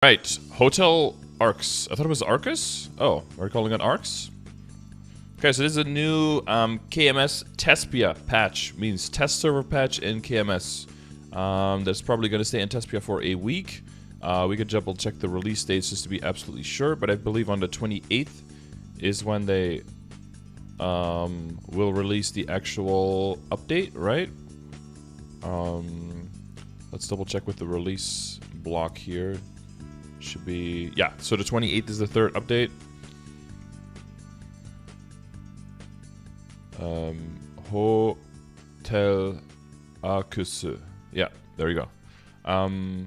Right, Hotel Arcs. I thought it was Arcus? Oh, we're calling it Arcs? Okay, so this is a new KMS Tespia patch. Means test server patch in KMS. That's probably going to stay in Tespia for a week. We could double check the release dates just to be absolutely sure, but I believe on the 28th is when they will release the actual update, right? Let's double check with the release block here. Should be, yeah, so the 28th is the third update. Hotel Arcus. Yeah, there you go.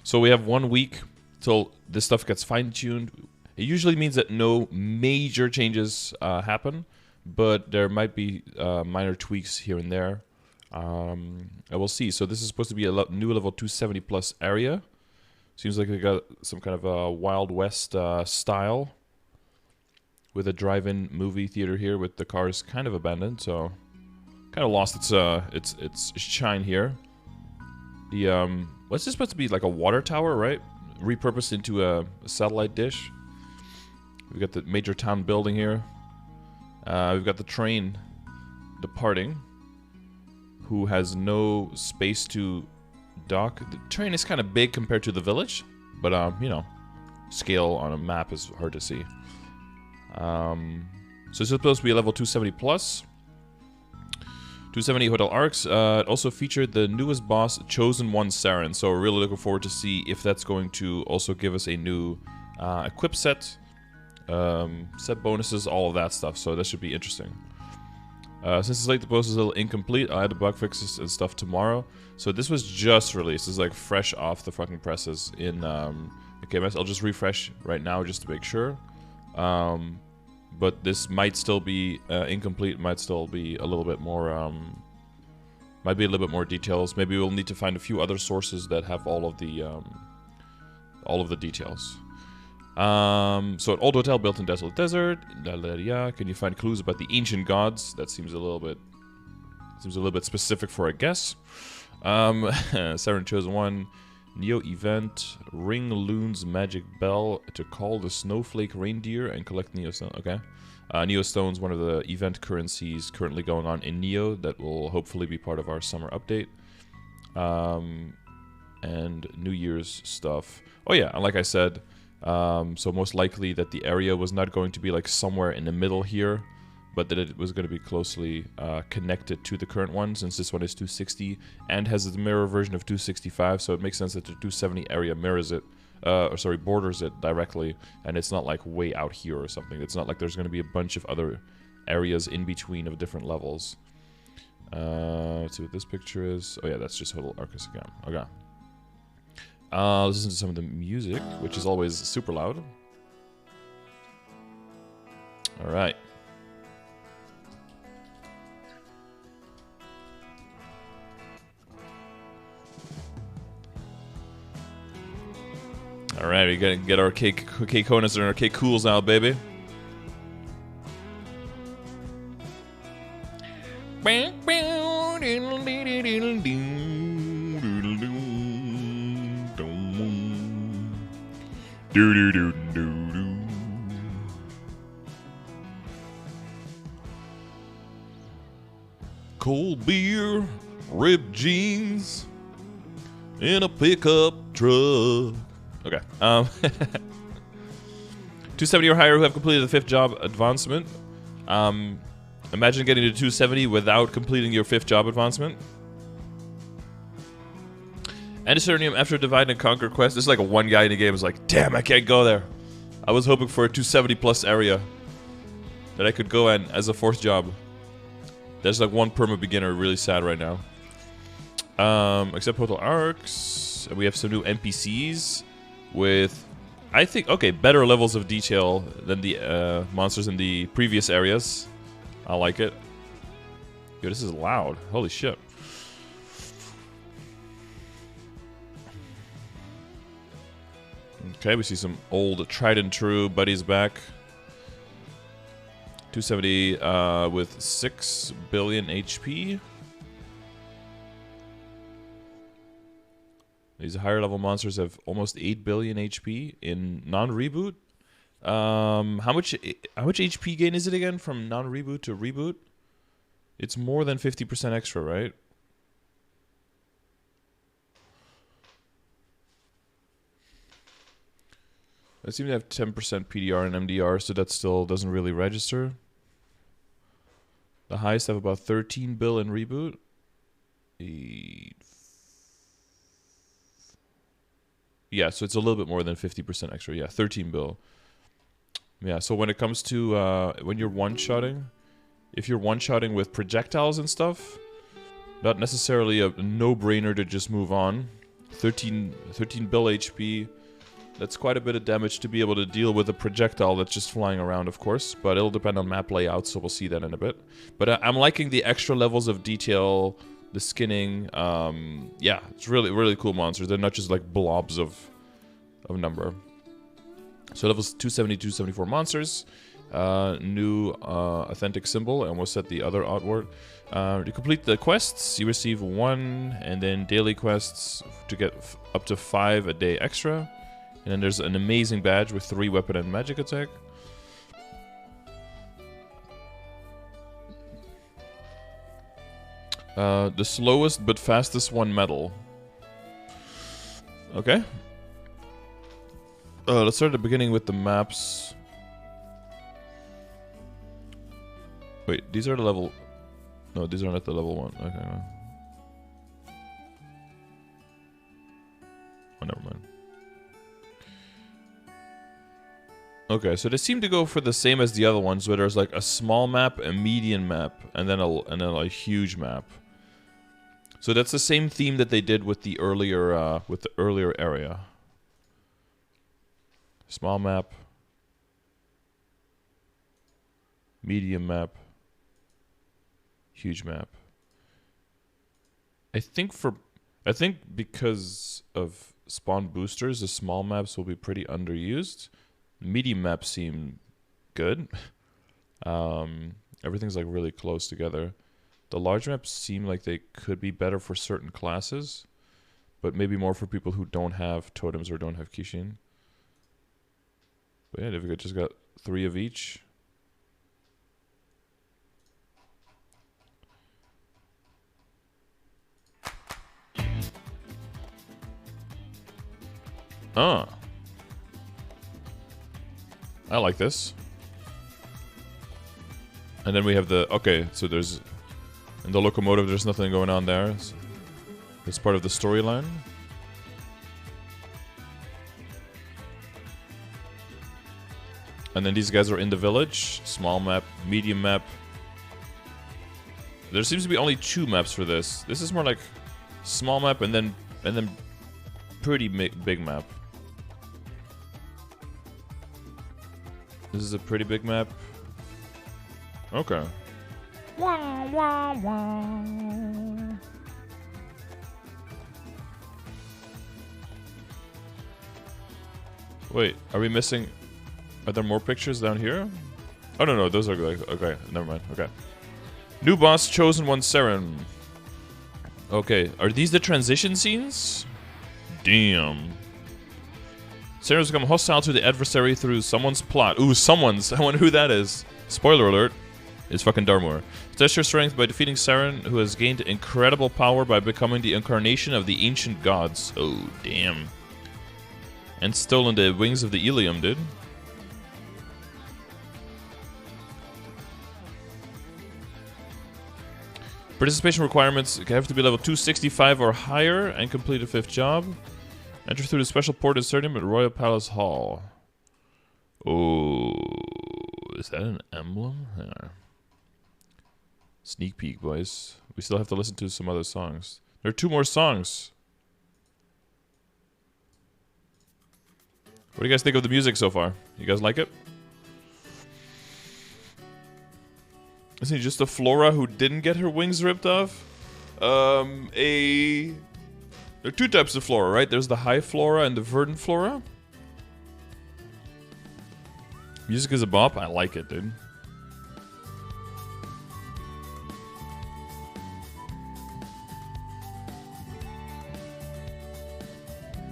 So we have 1 week till this stuff gets fine-tuned. It usually means that no major changes happen, but there might be minor tweaks here and there. I will see. So this is supposed to be a new level 270 plus area. Seems like they got some kind of a Wild West style with a drive-in movie theater here with the cars kind of abandoned, so kind of lost its shine here. The what's this supposed to be, like a water tower, right? Repurposed into a satellite dish. We've got the major town building here. We've got the train departing, who has no space to dock. The train is kind of big compared to the village, but you know, scale on a map is hard to see. So it's supposed to be a level 270 plus. 270 Hotel Arcs. It also featured the newest boss, Chosen One Seren. So we're really looking forward to see if that's going to also give us a new equip set, set bonuses, all of that stuff. So that should be interesting. Since it's late, the post is a little incomplete. I'll add the bug fixes and stuff tomorrow. So this was just released. It's like fresh off the fucking presses in KMS. I'll just refresh right now just to make sure. But this might still be incomplete. Might still be a little bit more. Might be a little bit more details. Maybe we'll need to find a few other sources that have all of the details. So an old hotel built in desolate desert. Can you find clues about the ancient gods? That seems a little bit specific for a guess. Seren Chosen One. Neo event. Ring Loon's magic bell to call the snowflake reindeer and collect Neo Stone. Okay. Neo Stone's one of the event currencies currently going on in Neo that will hopefully be part of our summer update. And New Year's stuff. Oh yeah, and like I said, so most likely that the area was not going to be like somewhere in the middle here, but that it was going to be closely connected to the current one, since this one is 260 and has the mirror version of 265, so it makes sense that the 270 area mirrors it, borders it directly, and it's not like way out here or something. It's not like there's going to be a bunch of other areas in between of different levels. Let's see what this picture is. Oh yeah, that's just Hotel Arcus again. Okay. Listen to some of the music, which is always super loud. Alright. Alright, we gotta get our K-Konas and our K-Cools out, baby. Cold beer, ripped jeans, in a pickup truck. Okay. 270 or higher who have completed the 5th job advancement. Imagine getting to 270 without completing your 5th job advancement. And Acernium, after a Divide and Conquer quest, there's like a one guy in the game who's like, damn, I can't go there. I was hoping for a 270 plus area that I could go in as a 4th job. There's like one perma beginner, really sad right now. Except Hotel Arcs. We have some new NPCs with, I think, okay, better levels of detail than the monsters in the previous areas. I like it. Yo, this is loud. Holy shit. Okay, we see some old tried and true buddies back. 270 with 6 billion HP. These higher level monsters have almost 8 billion HP in non-reboot. How much HP gain is it again from non-reboot to reboot? It's more than 50% extra, right? I seem to have 10% PDR and MDR, so that still doesn't really register. The highest have about 13 bill in reboot. Yeah, so it's a little bit more than 50% extra. Yeah, 13 bill. Yeah, so when it comes to when you're one-shotting, if you're one-shotting with projectiles and stuff, not necessarily a no-brainer to just move on. 13 bill HP. That's quite a bit of damage to be able to deal with a projectile that's just flying around, of course. But it'll depend on map layout, so we'll see that in a bit. But I'm liking the extra levels of detail, the skinning. Yeah, it's really, really cool monsters. They're not just like blobs of number. So levels 270, 274 monsters. New authentic symbol, and we'll set the other artwork. To complete the quests, you receive 1, and then daily quests to get up to 5 a day extra. And then there's an amazing badge with 3 weapon and magic attack. The slowest but fastest one medal. Okay. Let's start at the beginning with the maps. Wait, these are the level... No, these are not the level 1. Okay. Oh, never mind. Okay, so they seem to go for the same as the other ones, where there's like a small map, a medium map, and then a huge map. So that's the same theme that they did with the earlier area. Small map, medium map, huge map. I think because of spawn boosters, the small maps will be pretty underused. Medium maps seem good. Everything's like really close together. The large maps seem like they could be better for certain classes, but maybe more for people who don't have totems or don't have Kishin. But yeah, they've just got 3 of each. Ah. I like this. And then we have the... Okay, so there's... In the locomotive, there's nothing going on there. It's part of the storyline. And then these guys are in the village. Small map, medium map. There seems to be only 2 maps for this. This is more like small map and then pretty big map. This is a pretty big map. Okay. Wait, are we missing... Are there more pictures down here? Oh, no, those are good. Okay, never mind. Okay. New boss, chosen one, Seren. Okay, are these the transition scenes? Damn. Seren's become hostile to the adversary through someone's plot. Ooh, someone's. I wonder who that is. Spoiler alert. It's fucking Darmor. Test your strength by defeating Seren, who has gained incredible power by becoming the incarnation of the ancient gods. Oh, damn. And stolen the wings of the Ilium, dude. Participation requirements have to be level 265 or higher and complete a 5th job. Enter through the special port inserting at Royal Palace Hall. Oh, is that an emblem? There. Sneak peek, boys. We still have to listen to some other songs. There are 2 more songs. What do you guys think of the music so far? You guys like it? Isn't it just a Flora who didn't get her wings ripped off? There are 2 types of flora, right? There's the high flora and the verdant flora. Music is a bop. I like it, dude.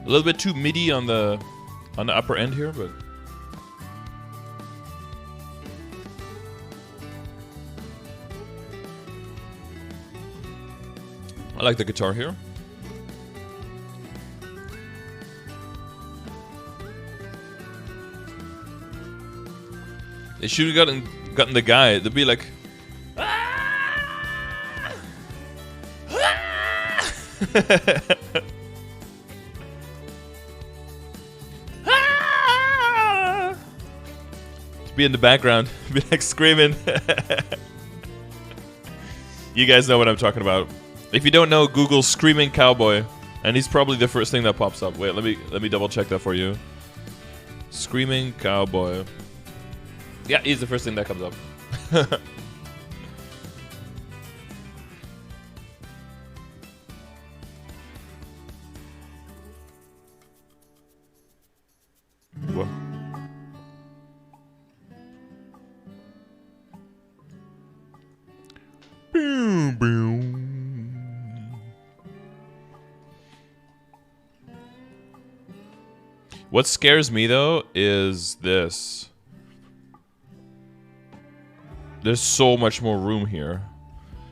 A little bit too MIDI on the upper end here, but I like the guitar here. They should have gotten the guy to be like, ah! Ah! Ah! To be in the background, be like screaming. You guys know what I'm talking about. If you don't know, Google "screaming cowboy," and he's probably the first thing that pops up. Wait, let me double check that for you. Screaming cowboy. Yeah, he's the first thing that comes up. What? Boom, boom. What scares me though is this. There's so much more room here.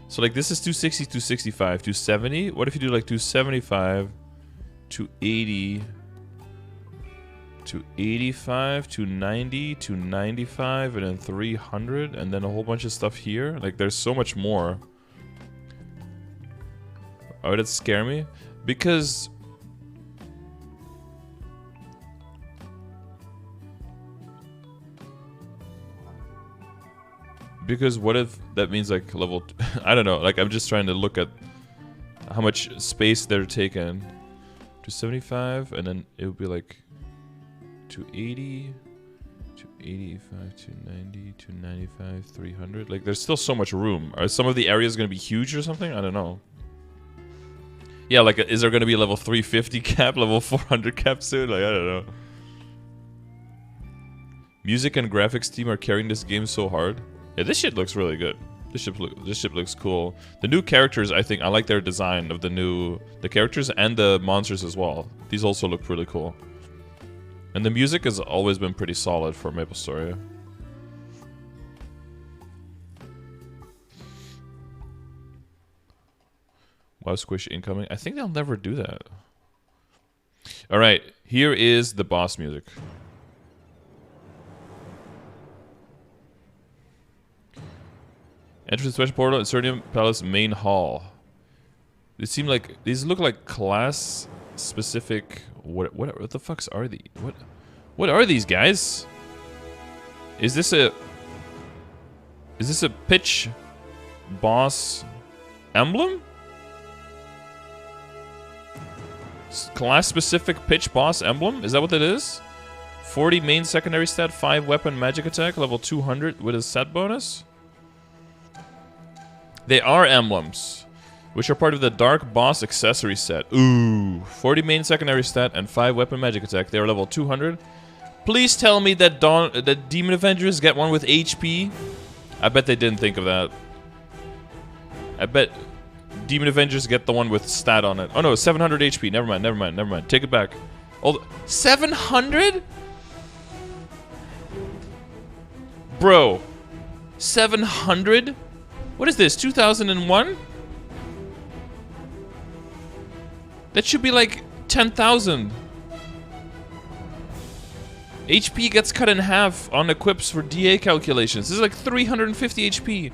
So like this is 260, 265, 270. What if you do like 275, 280, 285, 290, 295, and then 300, and then a whole bunch of stuff here? Like there's so much more. Oh, would it scare me? Because what if that means like level I don't know, like I'm just trying to look at how much space they're taking. 275, and then it would be like 280, 285, 290, 295, 300. Like there's still so much room. Are some of the areas going to be huge or something? I don't know. Yeah, like is there going to be a level 350 cap, level 400 cap soon? Like I don't know. Music and graphics team are carrying this game so hard. Yeah, this shit looks really good. This ship looks cool. The new characters, I think, I like their design of the characters and the monsters as well. These also look really cool. And the music has always been pretty solid for MapleStory. Wow, squish incoming. I think they'll never do that. All right, here is the boss music. Enter the special portal at Seren Palace main hall. These look like class specific. What the fucks are these? What are these guys? Is this a pitch boss emblem? Class specific pitch boss emblem? Is that what that is? 40 main secondary stat, 5 weapon magic attack, level 200 with a set bonus? They are emblems, which are part of the Dark Boss accessory set. Ooh, 40 main secondary stat and 5 weapon magic attack. They are level 200. Please tell me that Demon Avengers get one with HP. I bet they didn't think of that. I bet Demon Avengers get the one with stat on it. Oh no, 700 HP. Never mind. Take it back. 700? Bro, 700? What is this, 2001? That should be like 10,000. HP gets cut in half on equips for DA calculations. This is like 350 HP.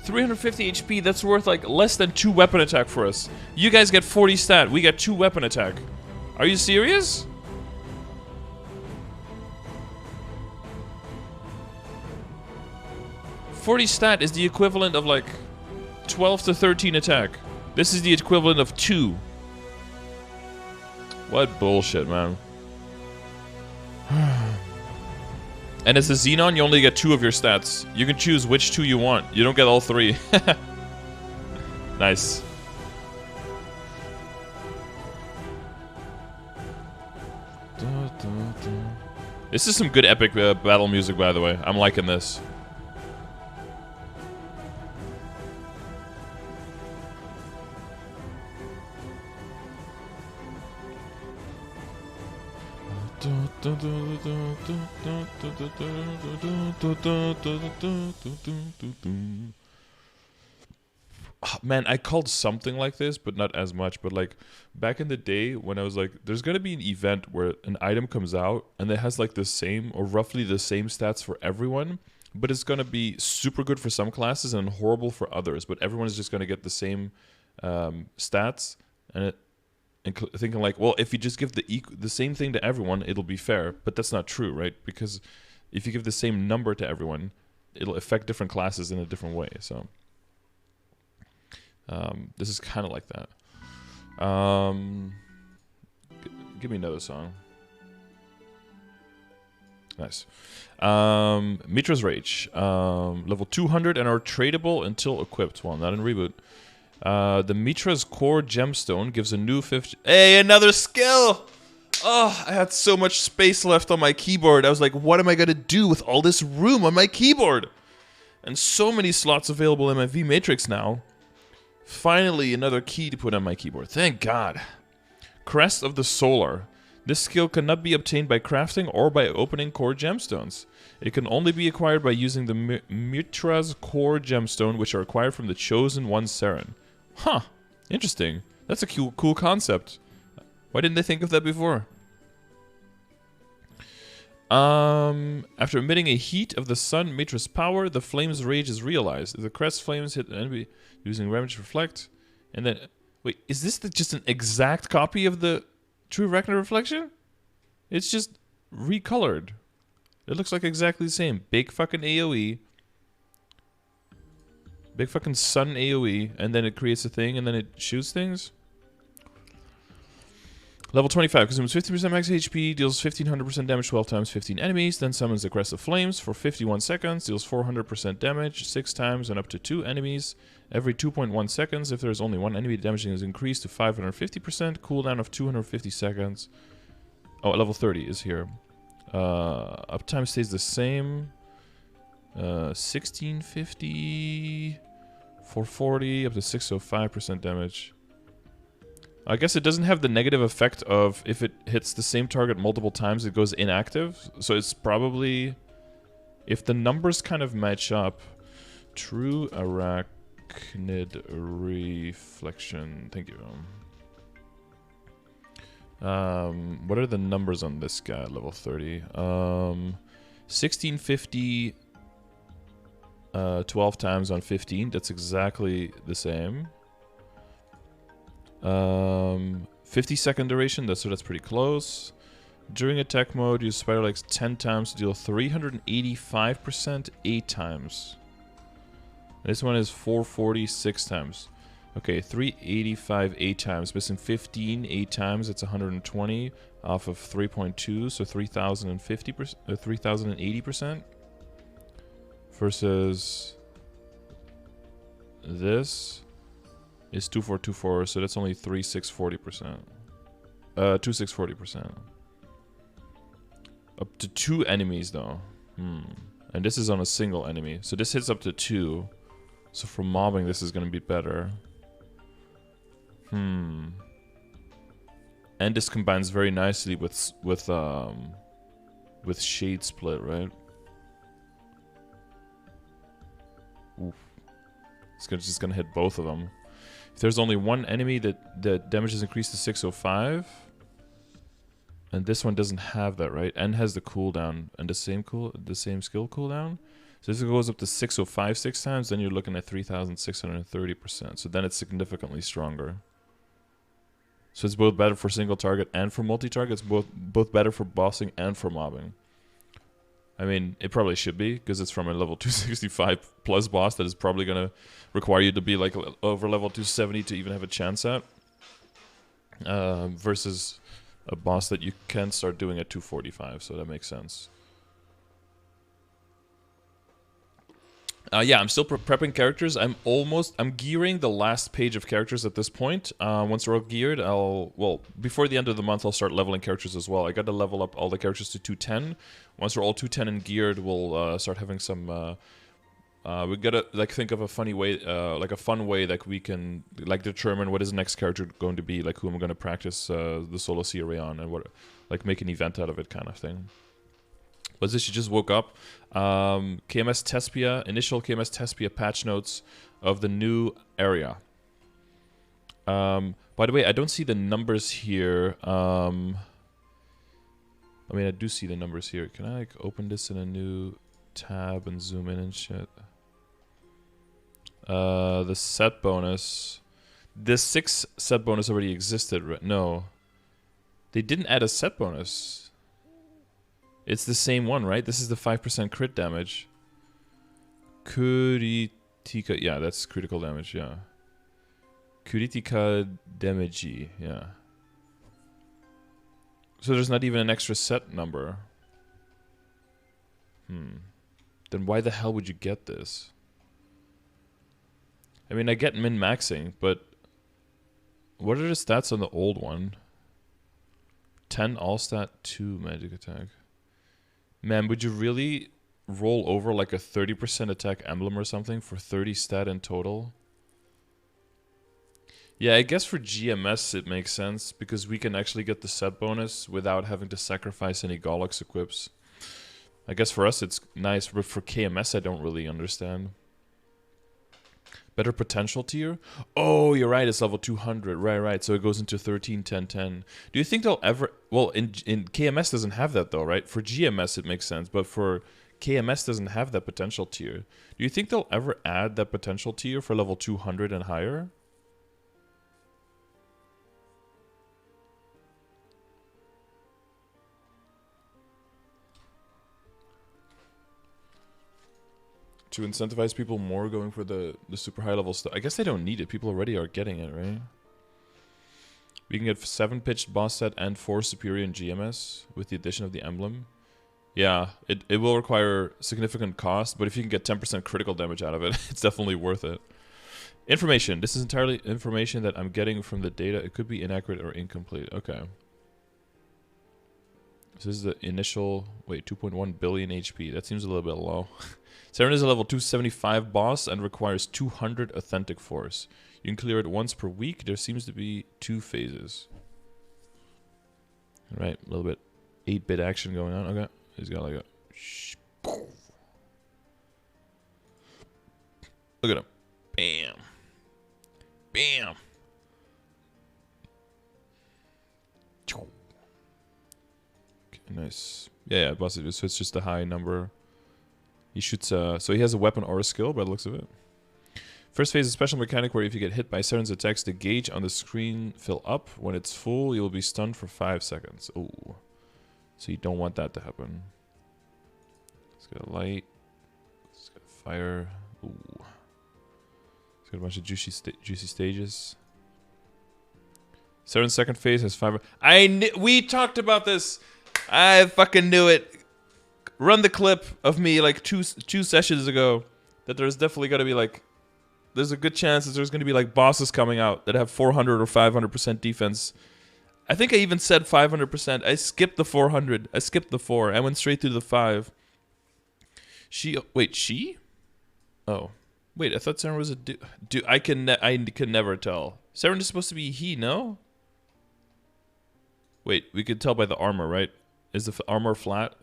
350 HP, that's worth like less than 2 weapon attack for us. You guys get 40 stat, we get 2 weapon attack. Are you serious? .40 stat is the equivalent of like 12 to 13 attack. This is the equivalent of 2. What bullshit, man. And as a Xenon, you only get 2 of your stats. You can choose which 2 you want. You don't get all 3. Nice. This is some good epic battle music, by the way. I'm liking this. Man, I called something like this, but not as much. But like back in the day when I was like, there's gonna be an event where an item comes out and it has like the same or roughly the same stats for everyone, but it's gonna be super good for some classes and horrible for others. But everyone is just gonna get the same stats, and thinking like, well, if you just give the same thing to everyone, it'll be fair. But that's not true, right? Because if you give the same number to everyone, it'll affect different classes in a different way. So. This is kind of like that. Give me another song. Nice. Mitra's Rage. Level 200 and are tradable until equipped. Well, not in Reboot. The Mitra's Core Gemstone gives a new 50... Hey, another skill! Oh, I had so much space left on my keyboard. I was like, what am I going to do with all this room on my keyboard? And so many slots available in my V Matrix now. Finally, another key to put on my keyboard. Thank God. Crest of the Solar. This skill cannot be obtained by crafting or by opening core gemstones. It can only be acquired by using the Mitra's core gemstone, which are acquired from the Chosen One Seren. Huh. Interesting. That's a cool concept. Why didn't they think of that before? After emitting a heat of the sun Mitra's power, the flame's rage is realized. If the crest flames hit an enemy using Remage Reflect, and then... Wait, is this just an exact copy of the True Reckoner Reflection? It's just recolored. It looks like exactly the same. Big fucking AoE. Big fucking sun AoE, and then it creates a thing, and then it shoots things? Level 25, consumes 50% max HP, deals 1500% damage 12 times 15 enemies, then summons the Crest of Flames for 51 seconds, deals 400% damage 6 times and up to 2 enemies. Every 2.1 seconds, if there is only one enemy, damaging is increased to 550%, cooldown of 250 seconds. Oh, level 30 is here. Uptime stays the same. 1650, 440, up to 605% damage. I guess it doesn't have the negative effect of if it hits the same target multiple times, it goes inactive. So it's probably, if the numbers kind of match up, True Arachnid Reflection. Thank you. What are the numbers on this guy at level 30? 1650, 12 times on 15. That's exactly the same. 50-second duration, so that's pretty close. During attack mode, use Spider Legs 10 times to deal 385% 8 times. This one is 446 times. Okay, 385 8 times. Missing 15 8 times, it's 120 off of 3.2, so 3050%, 3080%. Versus this is 2424, so that's only 3640%. 2640%. Up to 2 enemies though. And this is on a single enemy. So this hits up to 2. So for mobbing this is gonna be better. And this combines very nicely with Shade Split, right? Oof. It's just gonna hit both of them. If there's only one enemy that damage is increased to 605, and this one doesn't have that, right? And has the cooldown and the same skill cooldown. So if it goes up to 605 6 times, then you're looking at 3630%. So then it's significantly stronger. So it's both better for single target and for multi-target. It's both better for bossing and for mobbing. I mean, it probably should be, because it's from a level 265 plus boss that is probably going to require you to be like over level 270 to even have a chance at. Versus a boss that you can start doing at 245, so that makes sense. Yeah, I'm still prepping characters. I'm gearing the last page of characters at this point. Once they're all geared, before the end of the month, I'll start leveling characters as well. I got to level up all the characters to 210. Once they're all 210 and geared, we'll start having some... we gotta like think of a funny way, like a fun way that we can like determine what is the next character going to be, like who I'm going to practice the solo CRA on, and like make an event out of it kind of thing. Was this? You just woke up. KMS Tespia, initial KMS Tespia patch notes of the new area. By the way, I don't see the numbers here. I mean, I do see the numbers here. Can I like open this in a new tab and zoom in and shit? The set bonus. This 6 set bonus already existed, right? No. They didn't add a set bonus. It's the same one, right? This is the 5% crit damage. Kuritika. Yeah, that's critical damage, yeah. Kuritika damage, yeah. So there's not even an extra set number. Then why the hell would you get this? I mean, I get min-maxing, but what are the stats on the old one? 10 all stat, 2 magic attack. Man, would you really roll over like a 30% attack emblem or something for 30 stat in total? Yeah, I guess for GMS it makes sense because we can actually get the set bonus without having to sacrifice any Gollux equips. I guess for us it's nice, but for KMS I don't really understand. Better potential tier? Oh, you're right, it's level 200. Right. So it goes into 13, 10, 10. Do you think they'll ever... Well, in KMS doesn't have that though, right? For GMS it makes sense, but for KMS doesn't have that potential tier. Do you think they'll ever add that potential tier for level 200 and higher? To incentivize people more going for the super high level stuff. I guess they don't need it. People already are getting it, right? We can get 7 pitched boss set and 4 superior in GMS with the addition of the emblem. Yeah, it will require significant cost, but if you can get 10% critical damage out of it, it's definitely worth it. Information. This is entirely information that I'm getting from the data. It could be inaccurate or incomplete. Okay. So this is the initial... Wait, 2.1 billion HP. That seems a little bit low. Seren is a level 275 boss and requires 200 authentic force. You can clear it once per week. There seems to be 2 phases. Alright, a little bit 8-bit action going on. Okay, he's got like a... Look at him. Bam. Bam. Okay, nice. Yeah, boss. So it's just a high number. He shoots, so he has a weapon or a skill by the looks of it. First phase is a special mechanic where if you get hit by Seren's attacks, the gauge on the screen fill up. When it's full, you'll be stunned for 5 seconds. Ooh. So you don't want that to happen. It's got a light. It's got fire. Ooh. It's got a bunch of juicy stages. Seren's second phase has 5... We talked about this! I fucking knew it! Run the clip of me like two sessions ago that there's definitely going to be like... There's a good chance that there's going to be like bosses coming out that have 400 or 500% defense. I think I even said 500%. I skipped the 400. I skipped the 4. I went straight through the 5. Wait, she? Oh. Wait, I thought Seren was a dude. I can never tell. Seren is supposed to be he, no? Wait, we could tell by the armor, right? Is the armor flat?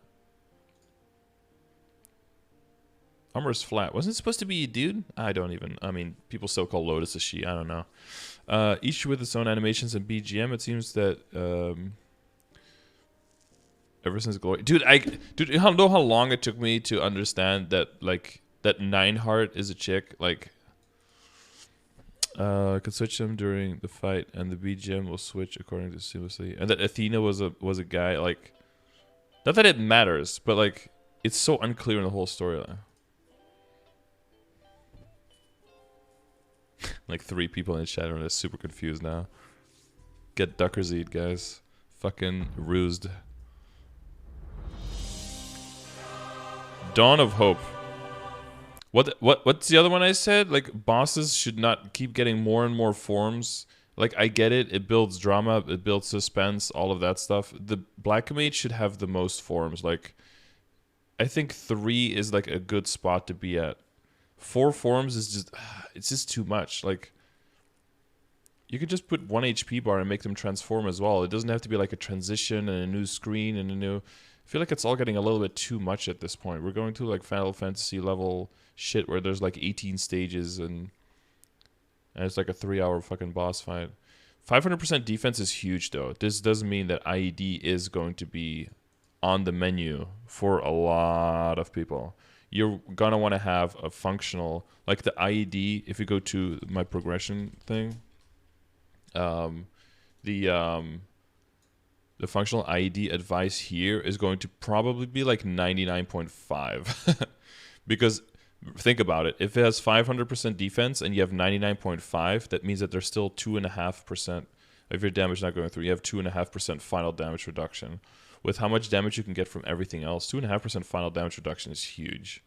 Armor's flat. Wasn't it supposed to be a dude? I mean, people still call Lotus a she. I don't know. Each with its own animations and BGM. It seems that ever since Glory, dude, you know how long it took me to understand that like that Nineheart is a chick. Like, could switch them during the fight, and the BGM will switch according to seamlessly. And that Athena was a guy. Like, not that it matters, but like it's so unclear in the whole storyline. Like 3 people in the chat are super confused now. Get Duckers eat, guys. Fucking rused. Dawn of Hope. What's the other one I said? Like bosses should not keep getting more and more forms. Like I get it. It builds drama. It builds suspense. All of that stuff. The Black Mage should have the most forms. Like I think 3 is like a good spot to be at. 4 forms is just, it's just too much. Like, you could just put 1 HP bar and make them transform as well. It doesn't have to be like a transition and a new screen and a new... I feel like it's all getting a little bit too much at this point. We're going to like Final Fantasy level shit where there's like 18 stages and it's like a 3-hour fucking boss fight. 500% defense is huge though. This doesn't mean that IED is going to be on the menu for a lot of people. You're gonna want to have a functional, like the IED. If you go to my progression thing, the functional IED advice here is going to probably be like 99.5 because think about it. If it has 500% defense and you have 99.5, that means that there's still 2.5% of your damage not going through. You have 2.5% final damage reduction. With how much damage you can get from everything else, 2.5% final damage reduction is huge.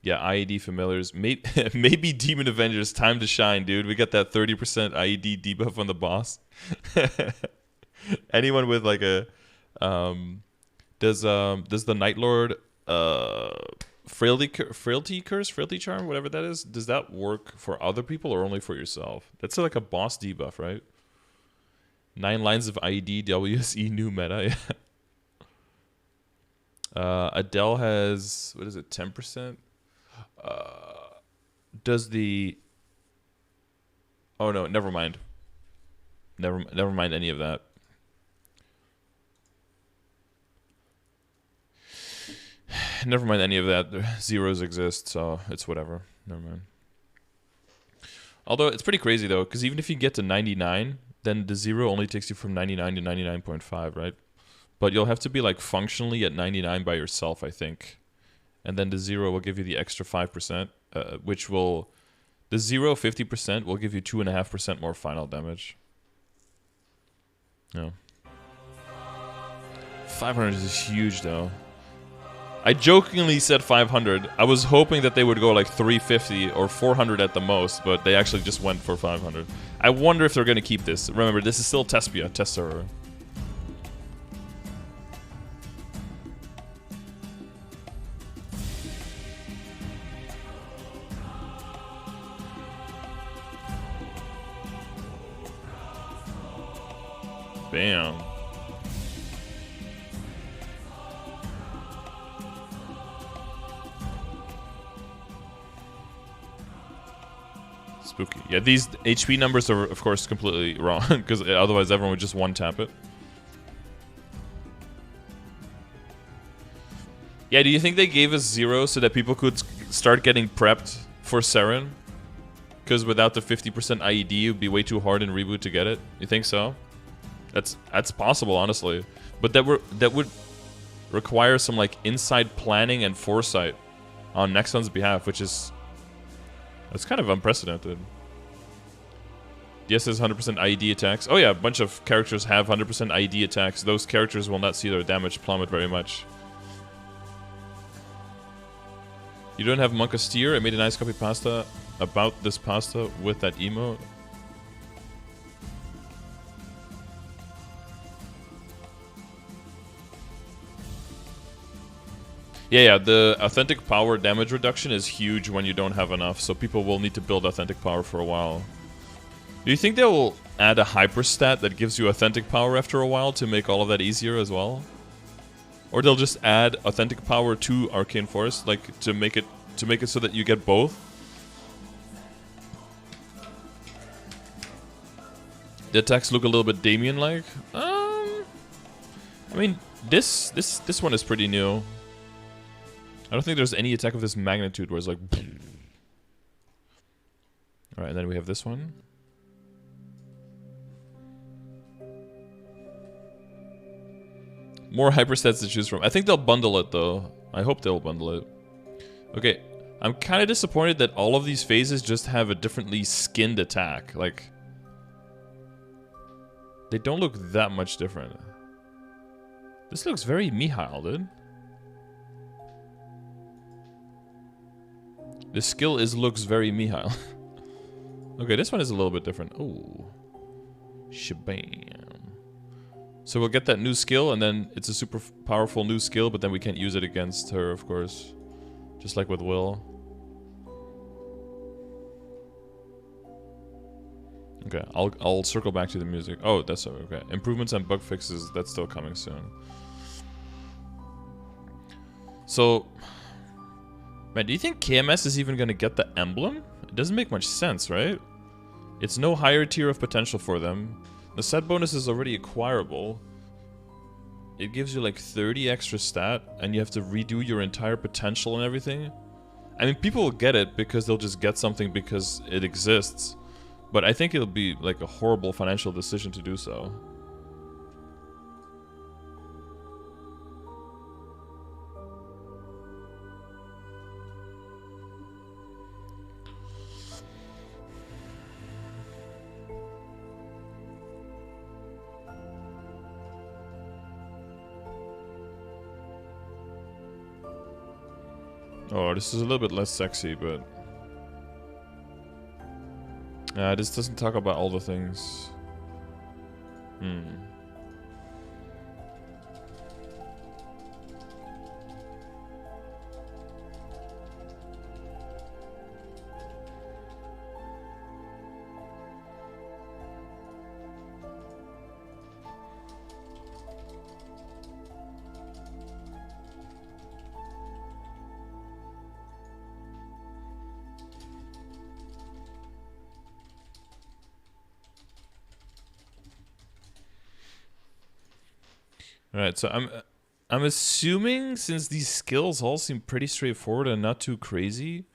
Yeah, IED familiars. Maybe Demon Avengers, time to shine, dude. We got that 30% IED debuff on the boss. Anyone with like a... does the Night Lord frailty curse, frailty charm, whatever that is, does that work for other people or only for yourself? That's like a boss debuff, right? 9 lines of IED, WSE new meta. Adele has, what is it, 10%? Does the... Oh no, never mind. Never mind any of that. Never mind any of that. Zeros exist, so it's whatever. Never mind. Although it's pretty crazy though, because even if you get to 99, then the 0 only takes you from 99 to 99.5, right? But you'll have to be like functionally at 99 by yourself, I think. And then the 0 will give you the extra 5%, which will... The 0, 50% will give you 2.5% more final damage. Yeah. 500 is huge though. I jokingly said 500. I was hoping that they would go like 350 or 400 at the most, but they actually just went for 500. I wonder if they're going to keep this. Remember, this is still Tespia, test server. Bam. Spooky. Yeah, these HP numbers are, of course, completely wrong, because otherwise everyone would just one-tap it. Yeah, do you think they gave us 0 so that people could start getting prepped for Seren? Because without the 50% IED, it would be way too hard in Reboot to get it. You think so? That's possible, honestly. But that would require some like inside planning and foresight on Nexon's behalf, which is... That's kind of unprecedented. DS has 100% IED attacks. Oh yeah, a bunch of characters have 100% IED attacks. Those characters will not see their damage plummet very much. You don't have Monka Steer? I made a nice copy pasta about this pasta with that emote. Yeah, the authentic power damage reduction is huge when you don't have enough, so people will need to build authentic power for a while. Do you think they will add a hyper stat that gives you authentic power after a while to make all of that easier as well? Or they'll just add authentic power to Arcane Force, like to make it so that you get both? The attacks look a little bit Damien-like. I mean, this one is pretty new. I don't think there's any attack of this magnitude where it's like... Alright, and then we have this one. More hyperstats to choose from. I think they'll bundle it, though. I hope they'll bundle it. Okay, I'm kind of disappointed that all of these phases just have a differently skinned attack. Like... They don't look that much different. This looks very Mihail, dude. The skill looks very Mihail. Okay, this one is a little bit different. Oh. Shabam. So we'll get that new skill, and then it's a super powerful new skill, but then we can't use it against her, of course. Just like with Will. Okay, I'll circle back to the music. Oh, that's okay. Improvements and bug fixes, that's still coming soon. So, man, do you think KMS is even gonna get the emblem? It doesn't make much sense, right? It's no higher tier of potential for them. The set bonus is already acquirable. It gives you like 30 extra stat, and you have to redo your entire potential and everything. I mean, people will get it because they'll just get something because it exists. But I think it'll be like a horrible financial decision to do so. Oh, this is a little bit less sexy, but... this doesn't talk about all the things. Alright, so I'm assuming, since these skills all seem pretty straightforward and not too crazy,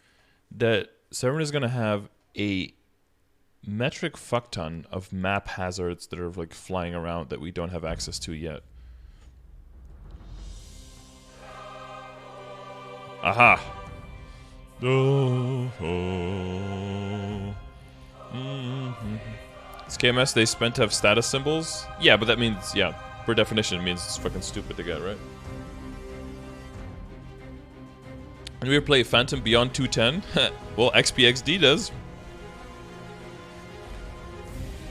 that Seren is gonna have a metric fuckton of map hazards that are like flying around that we don't have access to yet. Aha! It's KMS, they spent to have status symbols? Yeah, but that means, yeah, per definition, it means it's fucking stupid to get, right? And we play Phantom Beyond 210? Well, XPXD does.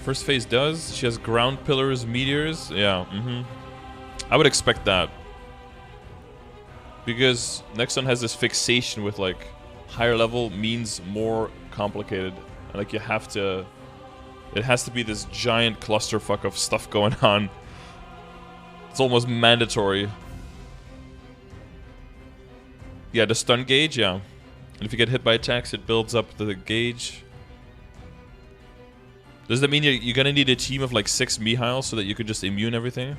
First phase does. She has ground pillars, meteors. Yeah, I would expect that. Because next one has this fixation with like higher level means more complicated. Like you have to... It has to be this giant clusterfuck of stuff going on. It's almost mandatory. Yeah, the stun gauge, yeah. And if you get hit by attacks, it builds up the gauge. Does that mean you're gonna need a team of like 6 Mihails so that you could just immune everything?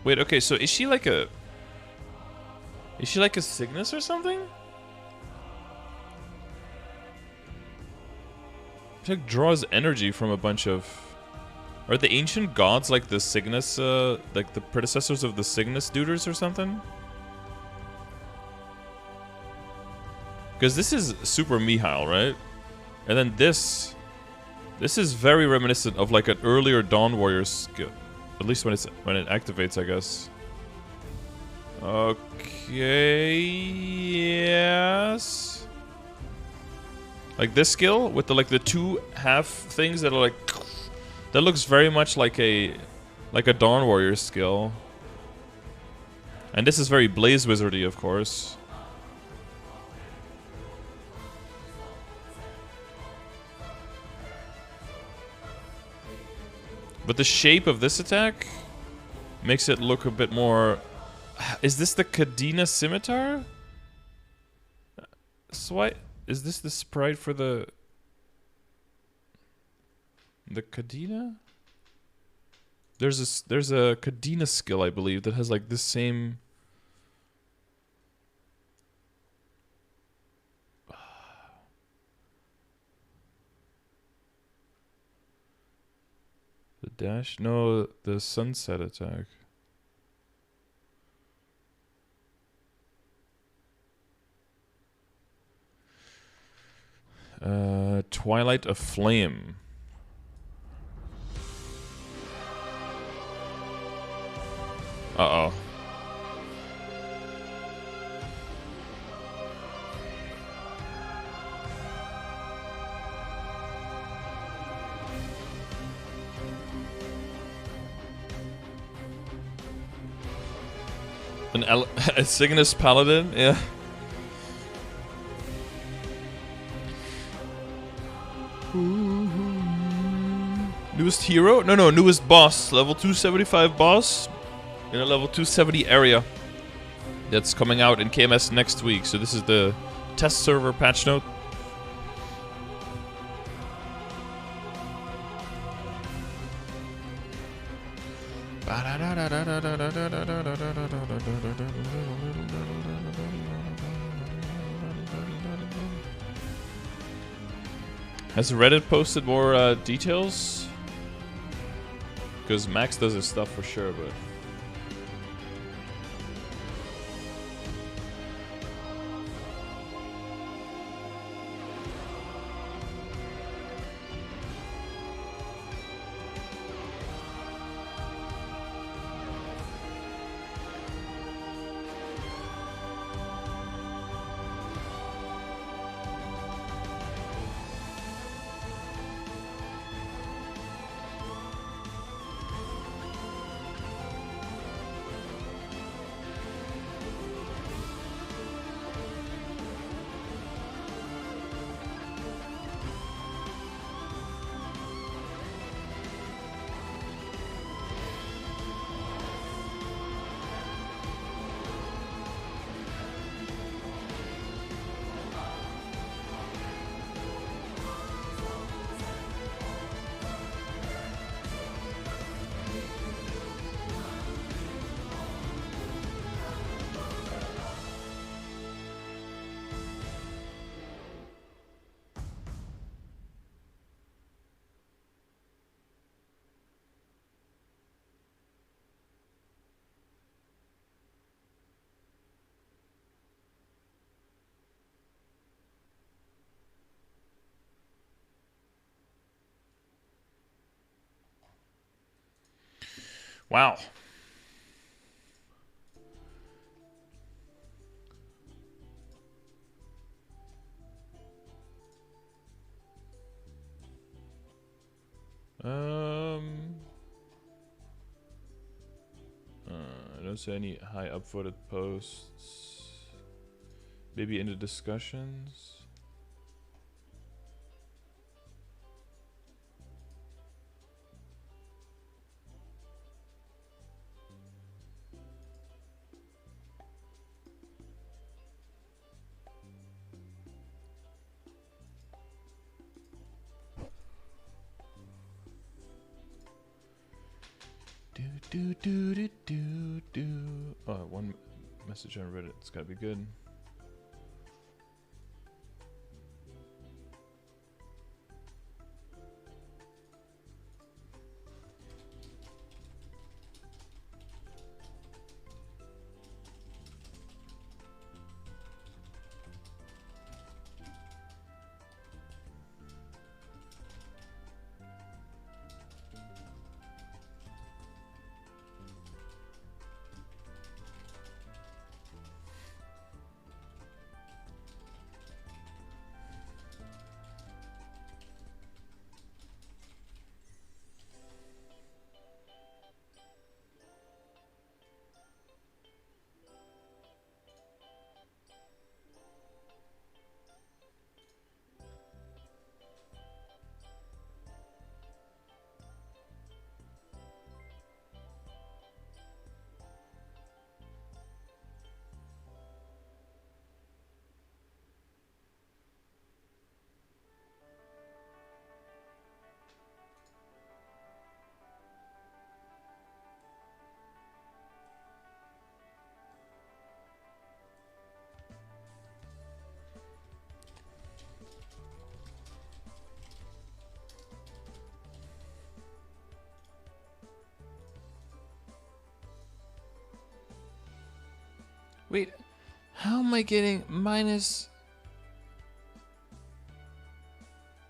Wait, okay, so is she like a... Is she like a Cygnus or something? She like draws energy from a bunch of... Are the ancient gods like the Cygnus, like the predecessors of the Cygnus duders or something? Because this is Super Mihail, right? And then this is very reminiscent of like an earlier Dawn Warrior skill. At least when it activates, I guess. Okay, yes. Like this skill with the like the 2 half things that are like, that looks very much like a Dawn Warrior skill. And this is very Blaze Wizardy, of course. But the shape of this attack makes it look a bit more... Is this the Kadena Scimitar? Is this the sprite for the Kadena? There's a Kadena skill, I believe, that has like this same... The dash? No, the sunset attack. Twilight of Flame. Uh-oh. A Cygnus Paladin, yeah. Newest hero? No, newest boss. Level 275 boss in a level 270 area. That's coming out in KMS next week. So this is the test server patch note. Has Reddit posted more details? Because Max does his stuff for sure, but... Wow. I don't see any high upvoted posts. Maybe in the discussions. Oh, one message on Reddit. It's gotta be good. Wait, how am I getting minus?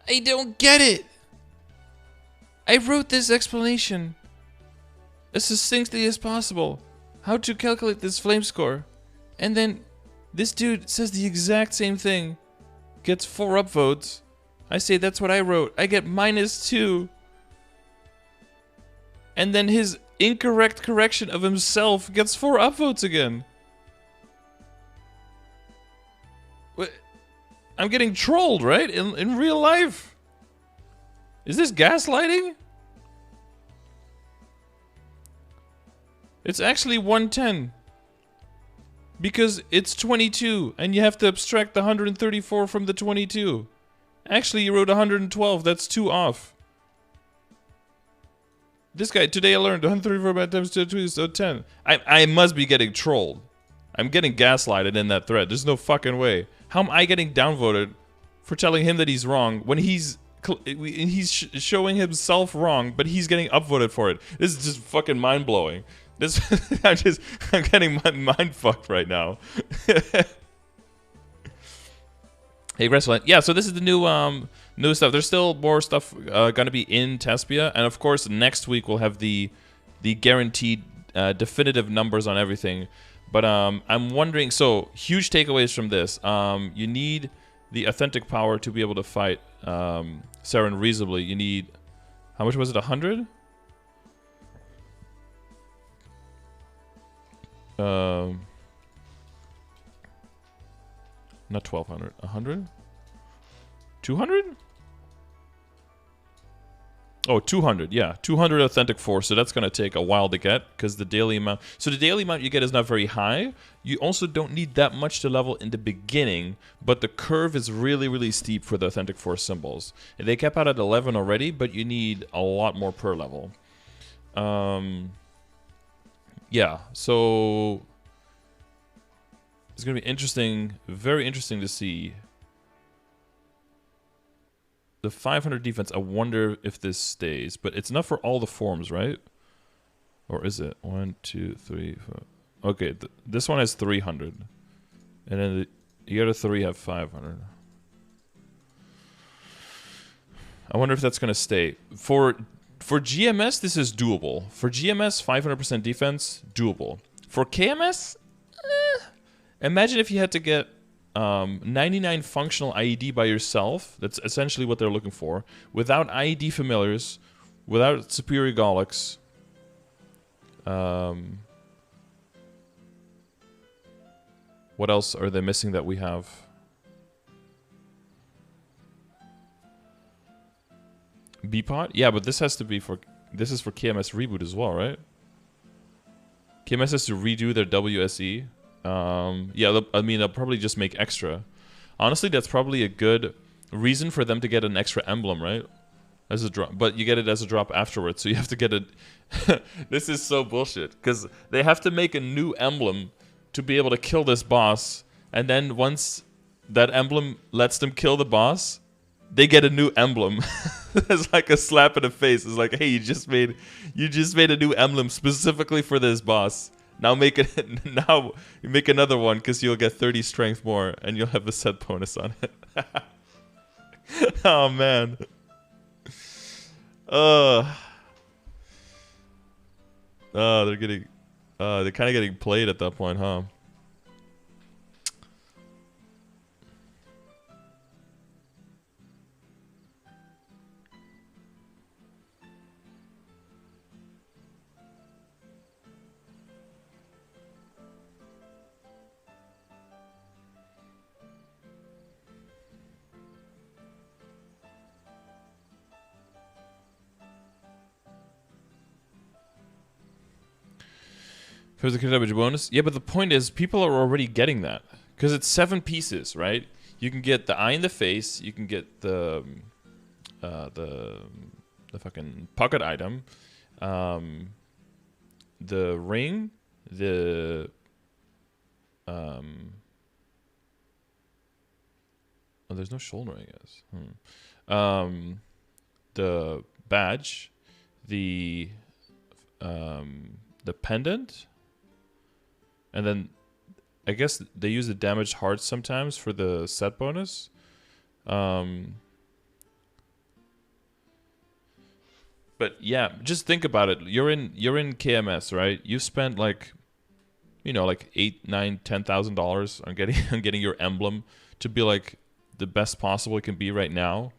I don't get it. I wrote this explanation as succinctly as possible. How to calculate this flame score. And then this dude says the exact same thing. Gets 4 upvotes. I say that's what I wrote. I get -2. And then his incorrect correction of himself gets 4 upvotes again. I'm getting trolled, right? In real life. Is this gaslighting? It's actually 110. Because it's 22, and you have to abstract the 134 from the 22. Actually, you wrote 112. That's 2 off. This guy, today I learned 134 by times 2 is 10. I must be getting trolled. I'm getting gaslighted in that thread. There's no fucking way. How am I getting downvoted for telling him that he's wrong when he's showing himself wrong, but he's getting upvoted for it? This is just fucking mind blowing. This I'm getting mind fucked right now. Hey, Wrestling. Yeah, so this is the new stuff. There's still more stuff gonna be in Tespia, and of course next week we'll have the guaranteed definitive numbers on everything. But I'm wondering, so huge takeaways from this. You need the authentic power to be able to fight Seren reasonably. You need, how much was it, 100? Not 1,200. 100? 200? Oh, 200, yeah. 200 authentic force, so that's going to take a while to get, because the daily amount... So the daily amount you get is not very high. You also don't need that much to level in the beginning, but the curve is really, really steep for the authentic force symbols. They kept out at 11 already, but you need a lot more per level. Yeah, so... It's going to be interesting, very interesting to see... The 500 defense, I wonder if this stays. But it's not for all the forms, right? Or is it? 1, 2, 3, 4. Okay, this one has 300. And then the other 3 have 500. I wonder if that's going to stay. For GMS, this is doable. For GMS, 500% defense, doable. For KMS, imagine if you had to get... 99 functional IED by yourself. That's essentially what they're looking for. Without IED familiars, without superior Golics. What else are they missing that we have? B-Pot? Yeah, but this has to be for... This is for KMS Reboot as well, right? KMS has to redo their WSE. Yeah, I mean, they'll probably just make extra. Honestly, that's probably a good reason for them to get an extra emblem, right? As a drop, but you get it as a drop afterwards, so you have to get it. This is so bullshit, because they have to make a new emblem to be able to kill this boss, and then once that emblem lets them kill the boss, they get a new emblem. It's like a slap in the face. It's like, hey, you just made a new emblem specifically for this boss. Now make it. Now you make another one because you'll get 30 strength more, and you'll have a set bonus on it. Oh man. They're getting. They're kind of getting played at that point, huh? For the damage bonus? Yeah, but the point is, people are already getting that. Because it's 7 pieces, right? You can get the eye in the face, you can get the fucking pocket item, the ring, the... Oh, there's no shoulder, I guess. The badge, the pendant... And then, I guess they use the damaged hearts sometimes for the set bonus. But yeah, just think about it. You're in KMS, right? You spent like, you know, like $8, $9, $10,000 on getting your emblem to be like the best possible it can be right now.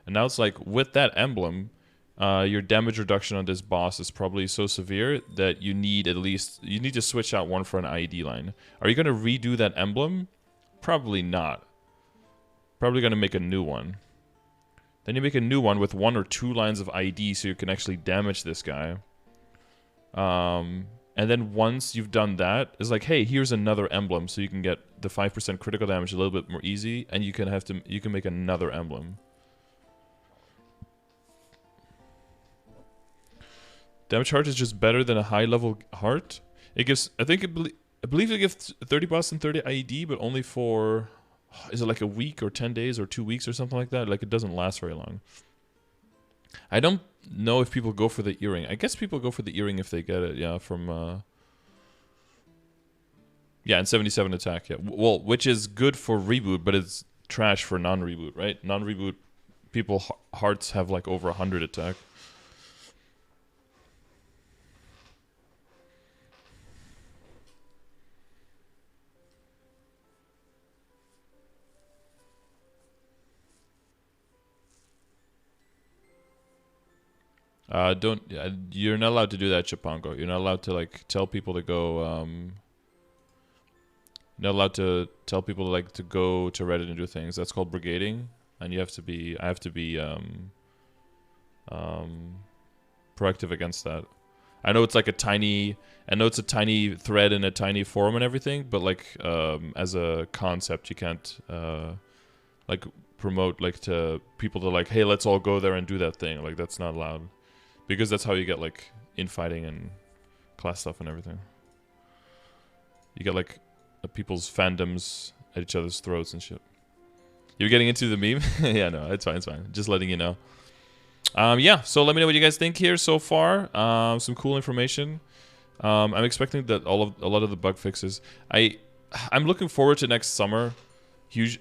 And now it's like with that emblem, your damage reduction on this boss is probably so severe that you need to switch out one for an IED line. Are you going to redo that emblem? Probably not. Probably going to make a new one. Then you make a new one with 1 or 2 lines of ID so you can actually damage this guy. And then once you've done that, it's like, hey, here's another emblem, so you can get the 5% critical damage a little bit more easy, and you can make another emblem. Damage heart is just better than a high level heart. It gives, I believe it gives 30 buffs and 30 IED, but only for, is it like a week or 10 days or 2 weeks or something like that? Like it doesn't last very long. I don't know if people go for the earring. I guess people go for the earring if they get it, yeah, from, yeah, and 77 attack, yeah. Well, which is good for reboot, but it's trash for non-reboot, right? Non-reboot people, hearts have like over 100 attack. You're not allowed to do that, Chipango. You're not allowed to like tell people to go. Not allowed to tell people like to go to Reddit and do things. That's called brigading, and you have to be. I have to be proactive against that. I know it's like a tiny. I know it's a tiny thread in a tiny forum and everything, but like as a concept, you can't like promote like to people to like, hey, let's all go there and do that thing. Like that's not allowed. Because that's how you get, like, infighting and class stuff and everything. You get, like, people's fandoms at each other's throats and shit. You're getting into the meme? Yeah, no, it's fine, it's fine. Just letting you know. Yeah, so let me know what you guys think here so far. Some cool information. I'm expecting that a lot of the bug fixes. I'm looking forward to next summer.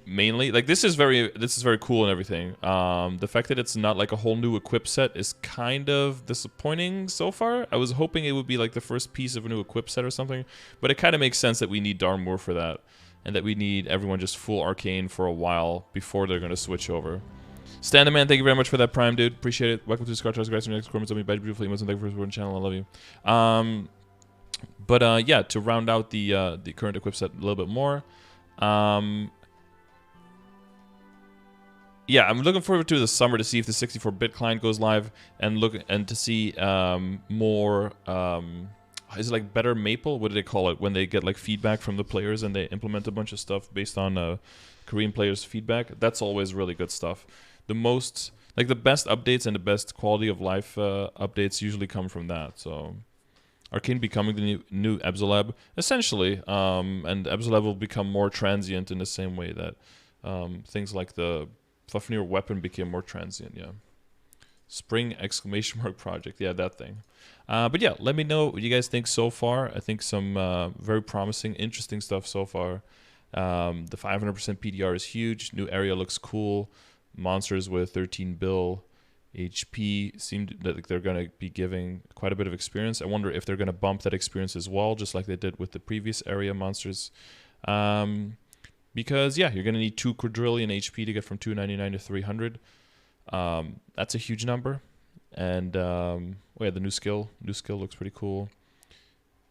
Mainly like this is very cool and everything. The fact that it's not like a whole new equip set is kind of disappointing so far. I was hoping it would be like the first piece of a new equip set or something, but it kind of makes sense that we need Darmoor for that, and that we need everyone just full arcane for a while before they're gonna switch over. Standaman, thank you very much for that Prime, dude. Appreciate it. Welcome to Scardor. Guys, next comments on me. Bye, beautiful emotions. Thank you for supporting the channel. I love you. But yeah, to round out the current equip set a little bit more. Yeah, I'm looking forward to the summer to see if the 64-bit client goes live and to see more. Is it like better Maple? What do they call it when they get like feedback from the players and they implement a bunch of stuff based on Korean players' feedback? That's always really good stuff. The best updates and the best quality of life updates usually come from that. So, Arcane becoming the new Absolab essentially, and Absolab will become more transient in the same way that things like the Fafnir weapon became more transient, yeah. Spring exclamation mark project, yeah, that thing. But yeah, let me know what you guys think so far. I think some very promising, interesting stuff so far. The 500% PDR is huge. New area looks cool. Monsters with 13 bill HP seem that they're going to be giving quite a bit of experience. I wonder if they're going to bump that experience as well, just like they did with the previous area monsters. Because, yeah, you're going to need 2 quadrillion HP to get from 299 to 300. That's a huge number. And, oh yeah, the new skill. New skill looks pretty cool.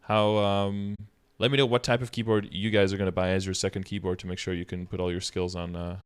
Let me know what type of keyboard you guys are going to buy as your second keyboard to make sure you can put all your skills on